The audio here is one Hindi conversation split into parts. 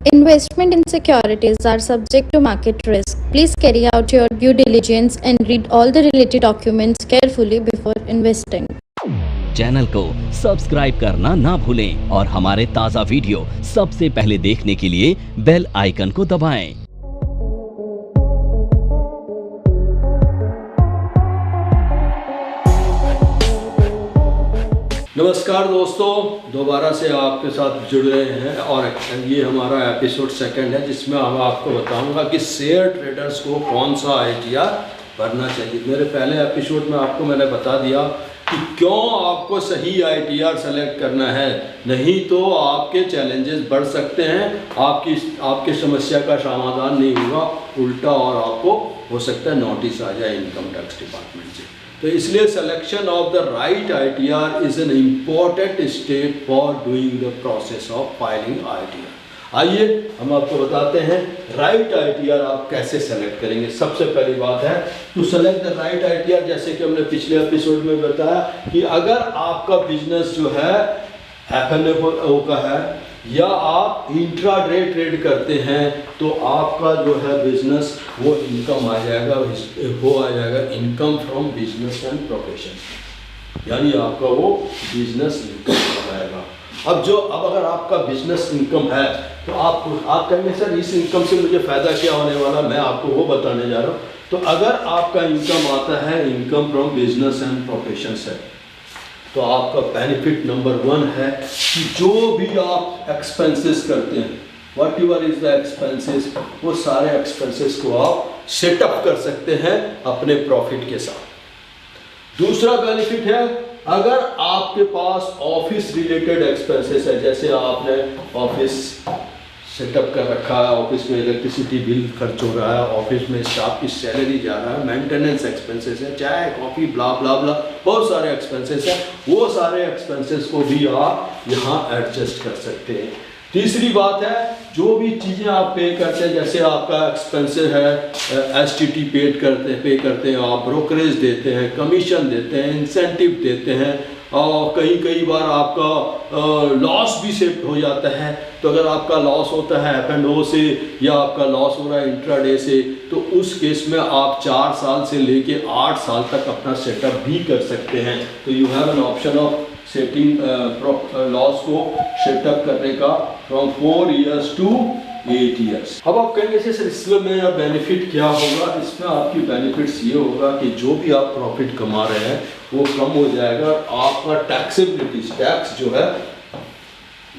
Investment in securities are subject to market risk. Please carry out your due diligence and read all the related documents carefully before investing. Channel को सब्सक्राइब करना ना भूलें और हमारे ताज़ा वीडियो सबसे पहले देखने के लिए बेल आइकन को दबाएं। नमस्कार दोस्तों, दोबारा से आपके साथ जुड़ रहे हैं और ये हमारा एपिसोड सेकंड है जिसमें मैं आपको बताऊंगा कि शेयर ट्रेडर्स को कौन सा आईटीआर भरना चाहिए। मेरे पहले एपिसोड में आपको मैंने बता दिया कि क्यों आपको सही आईटीआर सेलेक्ट करना है, नहीं तो आपके चैलेंजेस बढ़ सकते हैं, आपकी समस्या का समाधान नहीं होगा, उल्टा और आपको हो सकता है नोटिस आ जाए इनकम टैक्स डिपार्टमेंट से। तो इसलिए selection of the right ITR is an important step for doing the process of filing ITR. आइए हम आपको बताते हैं राइट आईटीआर आप कैसे सेलेक्ट करेंगे। सबसे पहली बात है to select the right ITR, जैसे कि हमने पिछले एपिसोड में बताया कि अगर आपका बिजनेस जो है एफएनओ का है या आप इंट्राडे ट्रेड करते हैं तो आपका जो है बिजनेस वो इनकम आ जाएगा, वो आ जाएगा income from business and profession, यानी आपका वो बिजनेस इनकम आएगा। अब अगर आपका बिजनेस इनकम है तो आप कहेंगे सर इस इनकम से मुझे फ़ायदा क्या होने वाला, मैं आपको वो बताने जा रहा हूँ। तो अगर आपका इनकम आता है income from business and profession से, तो आपका बेनिफिट नंबर 1 है कि जो भी आप एक्सपेंसेस करते हैं, what ever is the expenses, वो सारे एक्सपेंसेस को आप सेटअप कर सकते हैं अपने प्रॉफिट के साथ। दूसरा बेनिफिट है अगर आपके पास ऑफिस रिलेटेड एक्सपेंसेस है, जैसे आपने ऑफिस सेटअप कर रखा है, ऑफिस में इलेक्ट्रिसिटी बिल खर्च हो रहा है, ऑफिस में स्टाफ की सैलरी जा रहा है, मेंटेनेंस एक्सपेंसेस है, चाय कॉफ़ी ब्ला ब्ला ब्ला, बहुत सारे एक्सपेंसेस हैं, वो सारे एक्सपेंसेस को भी आप यहाँ एडजस्ट कर सकते हैं। तीसरी बात है जो भी चीज़ें आप पे करते हैं, जैसे आपका एक्सपेंसेस है एसटीटी पे करते हैं, आप ब्रोकरेज देते हैं, कमीशन देते हैं, इंसेंटिव देते हैं, और कई बार आपका लॉस भी सेट हो जाता है। तो अगर आपका लॉस होता है एफएनओ से या आपका लॉस हो रहा है इंट्राडे से, तो उस केस में आप 4 साल से लेके 8 साल तक अपना सेटअप भी कर सकते हैं। तो you have an option of setting loss को सेटअप करने का फ्रॉम 4 years to 8 years। अब आप कहेंगे सर इसमें मेरा बेनिफिट क्या होगा? इसमें आपकी बेनिफिट्स ये होगा कि जो भी आप प्रॉफिट कमा रहे हैं वो कम हो जाएगा, आपका टैक्सेबिलिटी टैक्स जो है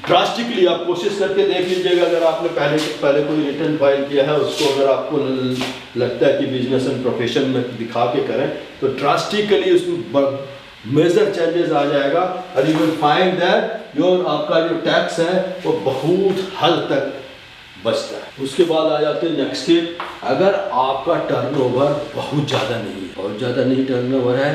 ड्रास्टिकली आप कोशिश करके देख लीजिएगा। अगर आपने पहले कोई रिटर्न फाइल किया है उसको अगर आपको लगता है कि बिजनेस एंड प्रोफेशन में दिखा के करें तो ड्रास्टिकली उसमें मेजर चेंजेस आ जाएगा और you will find that your आपका जो टैक्स है वो बहुत हद तक बचता है। उसके बाद आ जाते हैं नेक्स्ट स्टेप, अगर आपका टर्नओवर बहुत ज़्यादा नहीं टर्नओवर है,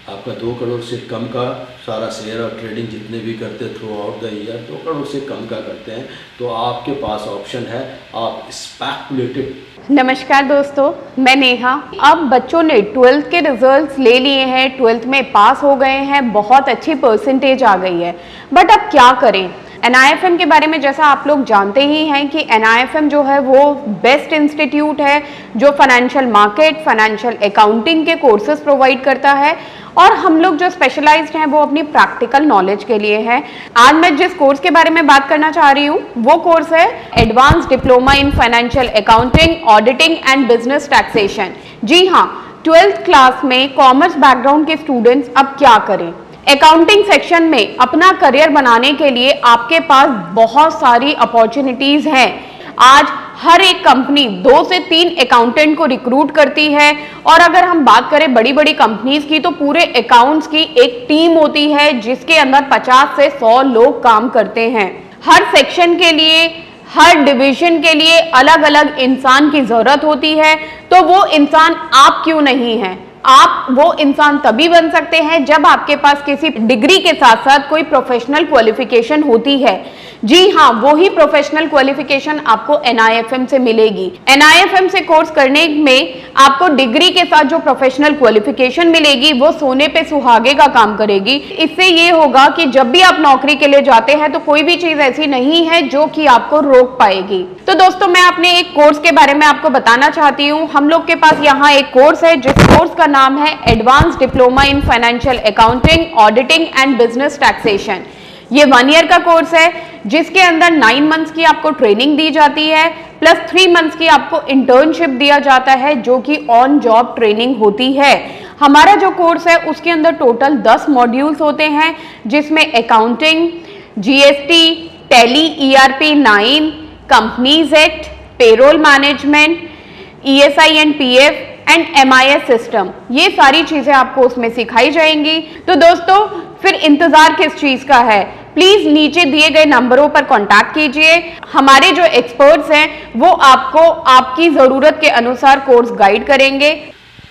आपका 2 करोड़ से कम का सारा शेयर और ट्रेडिंग जितने भी करते हैं through out the year 2 crore से कम का करते हैं, तो आपके पास ऑप्शन है आप स्पेकुलेटिव। नमस्कार दोस्तों, मैं नेहा। अब बच्चों ने 12th के रिजल्ट्स ले लिए हैं, 12th में पास हो गए हैं, बहुत अच्छी परसेंटेज आ गई है, बट अब क्या करें? NIFM के बारे में जैसा आप लोग जानते ही हैं कि NIFM जो है वो बेस्ट इंस्टीट्यूट है जो फाइनेंशियल मार्केट, फाइनेंशियल अकाउंटिंग के कोर्सेज प्रोवाइड करता है, और हम लोग जो स्पेशलाइज्ड हैं वो अपनी प्रैक्टिकल नॉलेज के लिए है। आज मैं जिस कोर्स के बारे में बात करना चाह रही हूँ वो कोर्स है advance diploma in financial accounting, auditing and business taxation. जी हाँ, 12th क्लास में कॉमर्स बैकग्राउंड के स्टूडेंट्स अब क्या करें? अकाउंटिंग सेक्शन में अपना करियर बनाने के लिए आपके पास बहुत सारी अपॉर्चुनिटीज हैं। आज हर एक कंपनी 2 से 3 अकाउंटेंट को रिक्रूट करती है, और अगर हम बात करें बड़ी बड़ी कंपनीज की तो पूरे अकाउंट्स की एक टीम होती है जिसके अंदर 50 से 100 लोग काम करते हैं। हर सेक्शन के लिए, हर डिवीजन के लिए अलग अलग इंसान की जरूरत होती है, तो वो इंसान आप क्यों नहीं है? आप वो इंसान तभी बन सकते हैं जब आपके पास किसी डिग्री के साथ साथ कोई प्रोफेशनल क्वालिफिकेशन होती है। जी हाँ, वो ही प्रोफेशनल क्वालिफिकेशन आपको NIFM से मिलेगी। NIFM से कोर्स करने में आपको डिग्री के साथ जो प्रोफेशनल क्वालिफिकेशन मिलेगी वो सोने पे सुहागे का काम करेगी। इससे ये होगा कि जब भी आप नौकरी के लिए जाते हैं तो कोई भी चीज ऐसी नहीं है जो कि आपको रोक पाएगी। तो दोस्तों, मैं अपने एक कोर्स के बारे में आपको बताना चाहती हूँ। हम लोग के पास यहाँ एक कोर्स है जिस कोर्स का नाम है advance diploma in financial accounting, auditing and business taxation. ये 1 ईयर का कोर्स है जिसके अंदर 9 मंथ्स की आपको ट्रेनिंग दी जाती है प्लस 3 मंथ्स की आपको इंटर्नशिप दिया जाता है जो कि ऑन जॉब ट्रेनिंग होती है। हमारा जो कोर्स है उसके अंदर टोटल 10 मॉड्यूल्स होते हैं जिसमें accounting, GST, tally, ERP 9, companies act, payroll management, ESI and PF and MIS system, ये सारी चीजें आपको उसमें सिखाई जाएंगी। तो दोस्तों, फिर इंतजार किस चीज का है? प्लीज नीचे दिए गए नंबरों पर कांटेक्ट कीजिए। हमारे जो एक्सपर्ट्स हैं वो आपको आपकी जरूरत के अनुसार कोर्स गाइड करेंगे।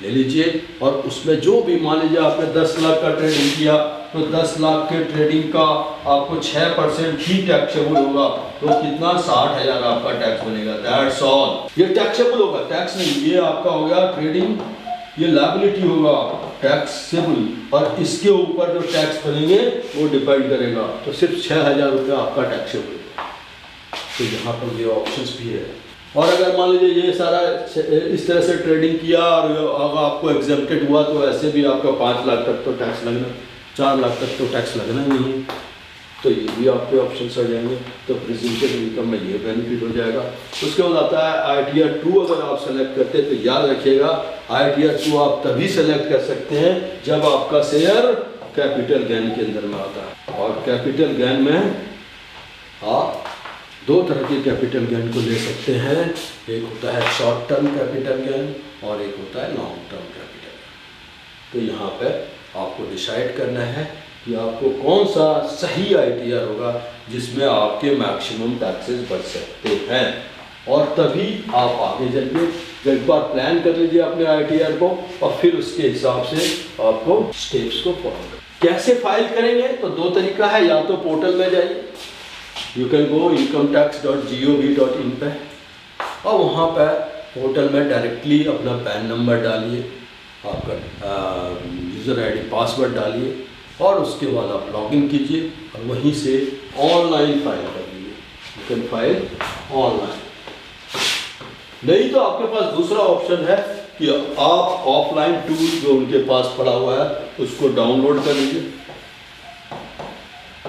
ले लीजिए, और उसमें जो भी मान लीजिए आपने 10 लाख का ट्रेडिंग किया तो 10 लाख के ट्रेडिंग का आपको 6% ही टैक्सेबल होगा, तो कितना 60,000 आपका टैक्स बनेगा। That's all. ये टैक्सेबल होगा, टैक्स नहीं, ये आपका हो गया ट्रेडिंग, ये लायबिलिटी होगा टैक्सेबल, और इसके ऊपर जो टैक्स बनेंगे वो डिपेंड करेगा। तो सिर्फ 6,000 रुपये आपका टैक्सेबल। तो यहाँ पर ये ऑप्शंस भी है। और अगर मान लीजिए ये सारा इस तरह से ट्रेडिंग किया और अगर आपको एग्जेम्प्टेड हुआ तो ऐसे भी आपका 5 लाख तक तो टैक्स लगना, 4 लाख तक तो टैक्स लगना ही नहीं है। तो ये भी आपके ऑप्शंस आ जाएंगे। तो प्रेजेंटेड इनकम में ये बेनिफिट हो जाएगा। उसके बाद आता है ITR 2। अगर आप सेलेक्ट करते हैं तो याद रखिएगा ITR 2 आप तभी सेलेक्ट कर सकते हैं जब आपका शेयर कैपिटल गेन के अंदर में आता है। और कैपिटल गेन में आप 2 तरह के कैपिटल गेन को ले सकते हैं। एक होता है शॉर्ट टर्म कैपिटल गेन और एक होता है लॉन्ग टर्म कैपिटल गेन। तो यहाँ पे आपको डिसाइड करना है कि आपको कौन सा सही ITR होगा जिसमें आपके मैक्सिमम टैक्सेस बच सकते हैं, और तभी आप आगे जाइए। एक बार प्लान कर लीजिए अपने ITR को और फिर उसके हिसाब से आपको स्टेप्स को फॉलो करें। कैसे फाइल करेंगे? तो 2 तरीका है। या तो पोर्टल में जाइए, यू कैन गो incometax.gov.in पे, और वहाँ पर पोर्टल में डायरेक्टली अपना पैन नंबर डालिए, आपका यूज़र ID पासवर्ड डालिए, और उसके बाद आप लॉगिन कीजिए और वहीं से ऑनलाइन फाइल कर लीजिए। You can file online. नहीं तो आपके पास दूसरा ऑप्शन है कि आप ऑफलाइन टूल जो उनके पास पड़ा हुआ है उसको डाउनलोड कर लीजिए।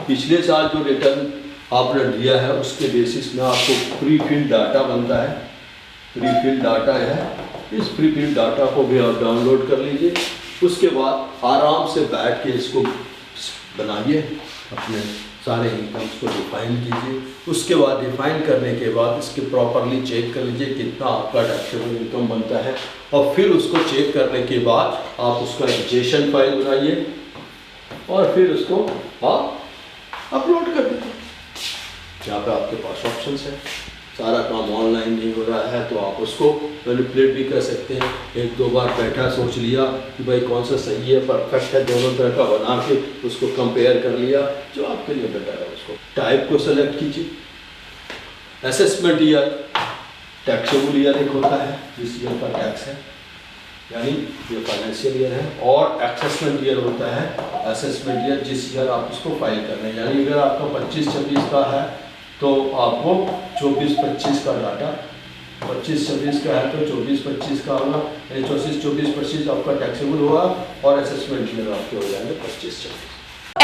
पिछले साल जो रिटर्न आपने दिया है उसके बेसिस में आपको प्री फिल डाटा बनता है। प्री फिल डाटा है, इस प्री फिल डाटा को भी आप डाउनलोड कर लीजिए। उसके बाद आराम से बैठ के इसको बनाइए, अपने सारे इनकम्स को डिफाइन कीजिए। उसके बाद डिफाइन करने के बाद इसके प्रॉपरली चेक कर लीजिए कितना आपका टैक्सेबल इनकम बनता है, और फिर उसको चेक करने के बाद आप उसका एक जेसन फाइल बनाइए और फिर उसको आप अपलोड कर दीजिए। यहाँ पे आपके पास ऑप्शंस है। सारा काम ऑनलाइन नहीं हो रहा है तो आप उसको मैनिपुलेट भी कर सकते हैं। 1-2 बार बैठा सोच लिया कि भाई कौन सा सही है, परफेक्ट है, दोनों तरह का बना के उसको कंपेयर कर लिया, जो आपके लिए बेटर है उसको टाइप को सेलेक्ट कीजिए। असेसमेंट ईयर, टैक्सेबल ईयर एक होता है जिस ईयर का टैक्स है, यानी ये फाइनेंशियल ईयर है, और असेसमेंट ईयर होता है असेसमेंट ईयर जिस ईयर आप उसको फाइल कर रहे हैं। यानी अगर आपका 25-26 का है तो आपको 24-25 का डाटा, 25-26 का है तो 24-25 का होगा, यानी 24-25 आपका टैक्सेबल होगा, और असेसमेंट ईयर आपके हो जाएंगे 25-26।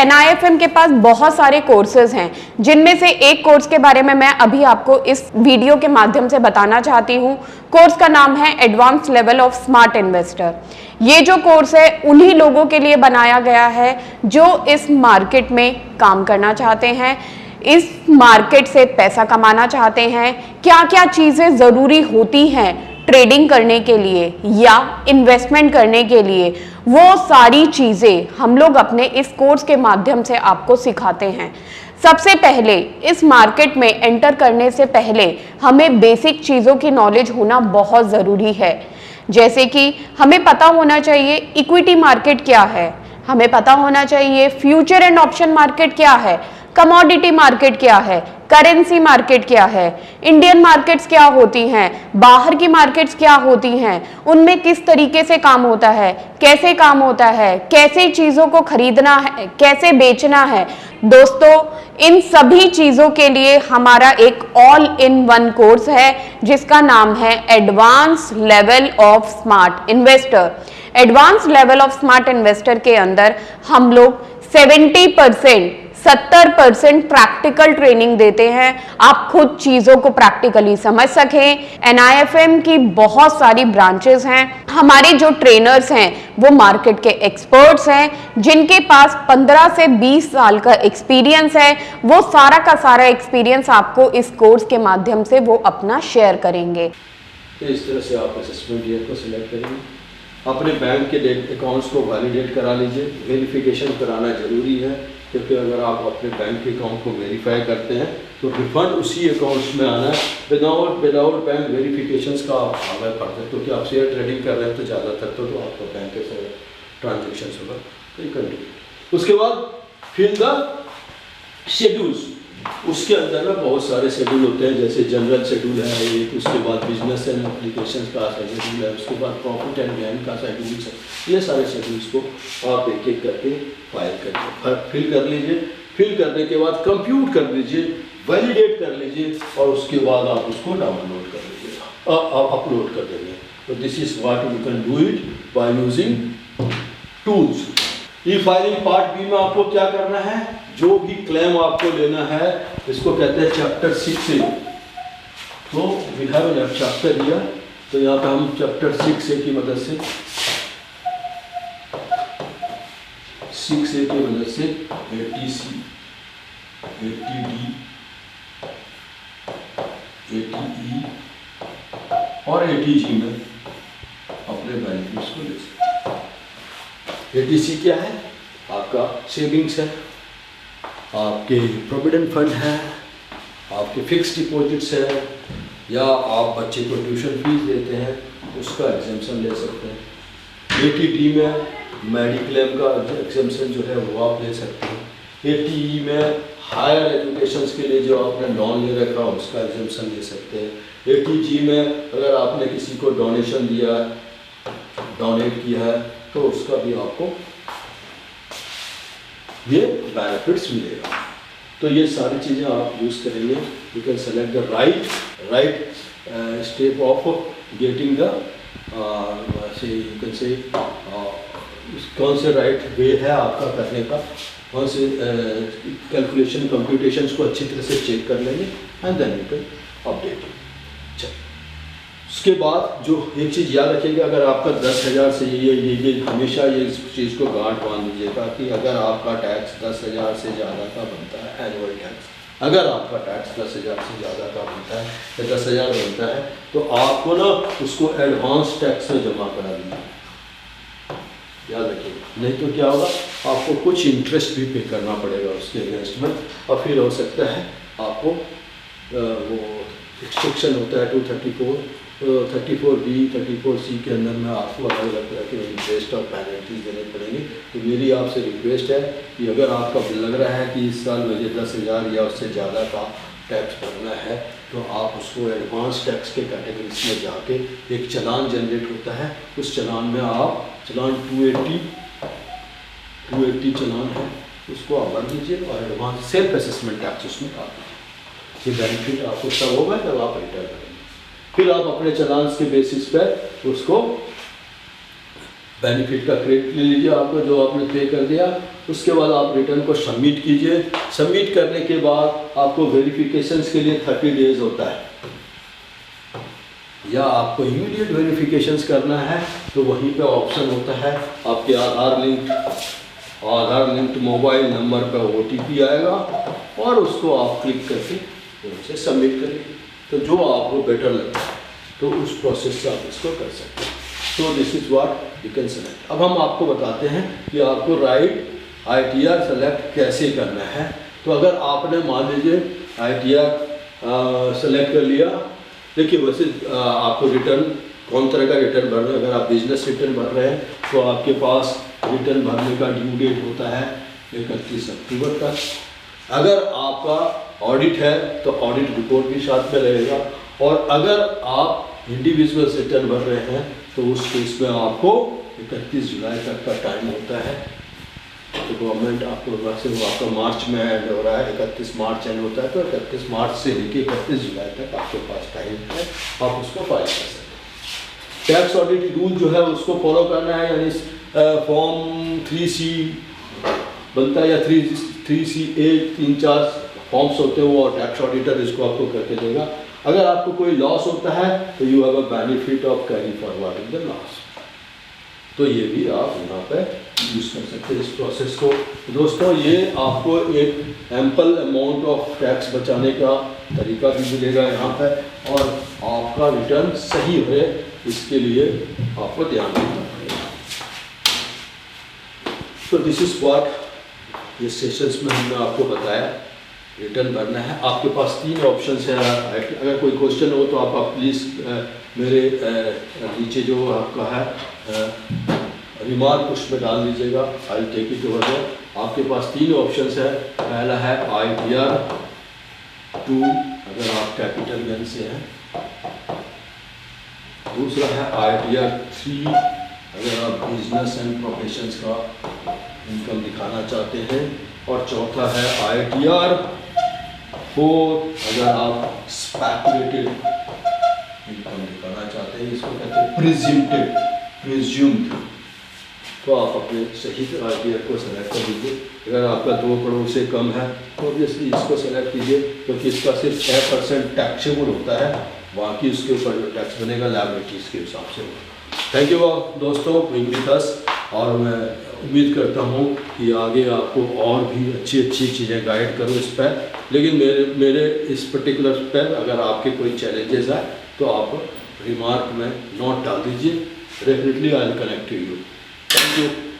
NIFM के पास बहुत सारे कोर्सेज हैं जिनमें से एक कोर्स के बारे में मैं अभी आपको इस वीडियो के माध्यम से बताना चाहती हूँ। कोर्स का नाम है advance level of smart investor. ये जो कोर्स है उन्हीं लोगों के लिए बनाया गया है जो इस मार्केट में काम करना चाहते हैं, इस मार्केट से पैसा कमाना चाहते हैं। क्या क्या चीज़ें ज़रूरी होती हैं ट्रेडिंग करने के लिए या इन्वेस्टमेंट करने के लिए, वो सारी चीज़ें हम लोग अपने इस कोर्स के माध्यम से आपको सिखाते हैं। सबसे पहले इस मार्केट में एंटर करने से पहले हमें बेसिक चीज़ों की नॉलेज होना बहुत ज़रूरी है। जैसे कि हमें पता होना चाहिए इक्विटी मार्केट क्या है, हमें पता होना चाहिए फ्यूचर एंड ऑप्शन मार्केट क्या है, कमोडिटी मार्केट क्या है, करेंसी मार्केट क्या है, इंडियन मार्केट्स क्या होती हैं, बाहर की मार्केट्स क्या होती हैं, उनमें किस तरीके से काम होता है, कैसे काम होता है, कैसे चीज़ों को खरीदना है, कैसे बेचना है। दोस्तों, इन सभी चीज़ों के लिए हमारा एक ऑल इन वन कोर्स है जिसका नाम है advance level of smart investor. Advance level of smart investor के अंदर हम लोग 70% प्रैक्टिकल ट्रेनिंग देते हैं, आप खुद चीज़ों को प्रैक्टिकली समझ सकें। NIFM की बहुत सारी ब्रांचेस हैं, हमारे जो ट्रेनर्स हैं वो मार्केट के एक्सपर्ट्स हैं जिनके पास 15 से 20 साल का एक्सपीरियंस है। वो सारा का सारा एक्सपीरियंस आपको इस कोर्स के माध्यम से वो अपना शेयर करेंगे। तो इस तरह से आप असेसमेंट ईयर को सिलेक्ट करेंगे, अपने बैंक के अकाउंट्स को वैलिडेट करा लीजिए। वेरिफिकेशन कराना ज़रूरी है क्योंकि अगर आप अपने बैंक के अकाउंट को वेरीफाई करते हैं तो रिफंड उसी अकाउंट्स में आना है। विदाउट बैंक वेरिफिकेशंस का आप हमें पड़ते हैं क्योंकि आप शेयर ट्रेडिंग कर रहे हैं तो ज़्यादातर तो आपका बैंक के साथ ट्रांजेक्शन होगा, तो ये कंटिन्यू। उसके बाद फिल द शेड्यूल्स, उसके अंदर ना बहुत सारे शेड्यूल होते हैं, जैसे जनरल शेड्यूल है एक, उसके बाद बिजनेस एंड एप्लीकेशन का शेड्यूल है, उसके बाद प्रॉफिट एंड गेन का शेड्यूल है। ये सारे शेड्यूल्स को आप एक एक करके फिल कर लीजिए। फिल करने के बाद कंप्यूट कर लीजिए, वैलिडेट कर लीजिए और उसके बाद आप उसको डाउनलोड कर लीजिए, अपलोड कर देंगे। तो this is what you can do it by using tools. E filing part B में आपको क्या करना है, जो भी क्लेम आपको लेना है इसको कहते हैं चैप्टर 6A। तो we have a chapter here, तो यहाँ पे हम चैप्टर 6A की मदद से 6A की मदद से ATC, ATD, ATE और ATG में अपने बेनिफिट्स को ले सकते हैं। ATC क्या है, आपका सेविंग्स है, आपके प्रोविडेंट फंड है, आपके फिक्स डिपॉजिट्स है, या आप बच्चे को ट्यूशन फीस देते हैं उसका एग्जेम्पशन ले सकते हैं। ATD में मेडिक्लेम का एग्जेम्पशन जो है वो आप ले सकते हैं। ATE में हायर एजुकेशंस के लिए जो आपने लोन ले रखा उसका एग्जेम्पशन ले सकते हैं। ATG में अगर आपने किसी को डोनेशन दिया, डोनेट किया है तो उसका भी आपको ये बेनिफिट्स मिलेगा। तो ये सारी चीज़ें आप यूज़ करेंगे। You can select the right step of getting the you can say कौन से राइट वे है आपका करने का, कौन से कैलकुलेशन कंप्यूटेशंस को अच्छी तरह से चेक कर लेंगे and then you can update. उसके बाद जो एक चीज़ याद रखिएगा, अगर आपका 10,000 से ये हमेशा ये इस चीज़ को गांठ बांध दीजिएगा कि अगर आपका टैक्स 10,000 से ज़्यादा का बनता है, एनुअल टैक्स अगर आपका टैक्स 10,000 से ज़्यादा का बनता है या 10,000 बनता है तो आपको ना उसको एडवांस टैक्स में जमा करा दीजिए, याद रखिएगा। नहीं तो क्या होगा, आपको कुछ इंटरेस्ट भी पे करना पड़ेगा उसके अगेंस्ट में, और फिर हो सकता है आपको वो रिस्ट्रिक्शन होता है 234, 34B 34C के अंदर में आपको अलग अलग तरह के इंटरेस्ट और पेनल्टीज देने पड़ेंगे। तो मेरी आपसे रिक्वेस्ट है कि अगर आपका लग रहा है कि इस साल मुझे 10,000 या उससे ज़्यादा का टैक्स भरना है तो आप उसको एडवांस टैक्स के कैटेगरीज में जाके एक चालान जनरेट होता है, उस चालान में आप चालान 280 चालान है उसको आप भर दीजिए और एडवांस सेल्फ असेसमेंट टैक्स उसमें डाल दीजिए। ये बेनिफिट आपको तब होगा जब आप रिटर्न करेंगे। फिर आप अपने चालान के बेसिस पर उसको बेनिफिट का क्रेडिट ले लीजिए, आपको जो आपने पे कर दिया। उसके बाद आप रिटर्न को सबमिट कीजिए। सबमिट करने के बाद आपको वेरिफिकेशंस के लिए 30 डेज होता है, या आपको इमीडिएट वेरिफिकेशंस करना है तो वहीं पे ऑप्शन होता है आपके आधार लिंक्ड मोबाइल नंबर पर OTP आएगा और उसको आप क्लिक करके उनसे सबमिट करेंगे। तो जो आपको बेटर लगता है तो उस प्रोसेस से आप इसको कर सकते हैं। तो this is what you can select. अब हम आपको बताते हैं कि आपको राइट ITR सेलेक्ट कैसे करना है। तो अगर आपने मान लीजिए ITR सेलेक्ट कर लिया, देखिए वैसे आपको रिटर्न कौन तरह का रिटर्न भरना है। अगर आप बिजनेस रिटर्न भर रहे हैं तो आपके पास रिटर्न भरने का ड्यू डेट होता है 31 अक्टूबर तक। अगर आपका ऑडिट है तो ऑडिट रिपोर्ट भी साथ में रहेगा, और अगर आप इंडिविजुअल रिटर्न भर रहे हैं तो उस केस में आपको 31 जुलाई तक का टाइम होता है। तो गवर्नमेंट आपको से वो आपका मार्च में एंड हो रहा है, 31 मार्च एंड होता है, तो 31 मार्च से लेके 31 जुलाई तक आपके पास टाइम है, आप उसको फाइल कर सकते हैं। टैक्स ऑडिट रूल जो है उसको फॉलो करना है, यानी फॉर्म 3C बनता है या 3CA 3-4 फॉर्म्स होते हैं, वो टैक्स ऑडिटर इसको आपको करके देगा। अगर आपको कोई लॉस होता है तो you have a benefit of carry forwarding the loss, तो ये भी आप यहाँ पे यूज़ कर सकते हैं इस प्रोसेस को। दोस्तों ये आपको एक एम्पल अमाउंट ऑफ टैक्स बचाने का तरीका भी मिलेगा यहाँ पे, और आपका रिटर्न सही हो इसके लिए आपको ध्यान देना पड़ेगा। तो दिस इज व्हाट ये सेशंस में हमने आपको बताया, रिटर्न भरना है। आपके पास 3 ऑप्शन है। अगर कोई क्वेश्चन हो तो आप प्लीज़ मेरे नीचे जो आपका है रिमार्क उसमें डाल दीजिएगा, I take it over there. आपके पास 3 ऑप्शन है। पहला है ITR 2 अगर आप कैपिटल गेन से हैं, दूसरा है ITR 3 अगर आप बिजनेस एंड प्रोफेशंस का इनकम दिखाना चाहते हैं, और चौथा है ITR 4 अगर आप स्पेकुलेटिव इनकम दिखाना चाहते हैं, इसको कहते हैं प्रिज्यूम्ड। तो आप अपने सही ITR को सेलेक्ट कर लीजिए। अगर आपका 2 करोड़ से कम है तो ऑब्वियसली इसको सेलेक्ट कीजिए, क्योंकि इसका सिर्फ 6% टैक्सेबल होता है, बाकी उसके ऊपर जो टैक्स बनेगा लायबिलिटीज़ के हिसाब से होगा। थैंक यू दोस्तों बीइंग विद अस, और मैं उम्मीद करता हूँ कि आगे आपको और भी अच्छी चीज़ें गाइड करूँ इस पर। लेकिन मेरे इस पर्टिकुलर पर अगर आपके कोई चैलेंजेस है तो आप रिमार्क में नोट डाल दीजिए, definitely I will connect to you. Thank you.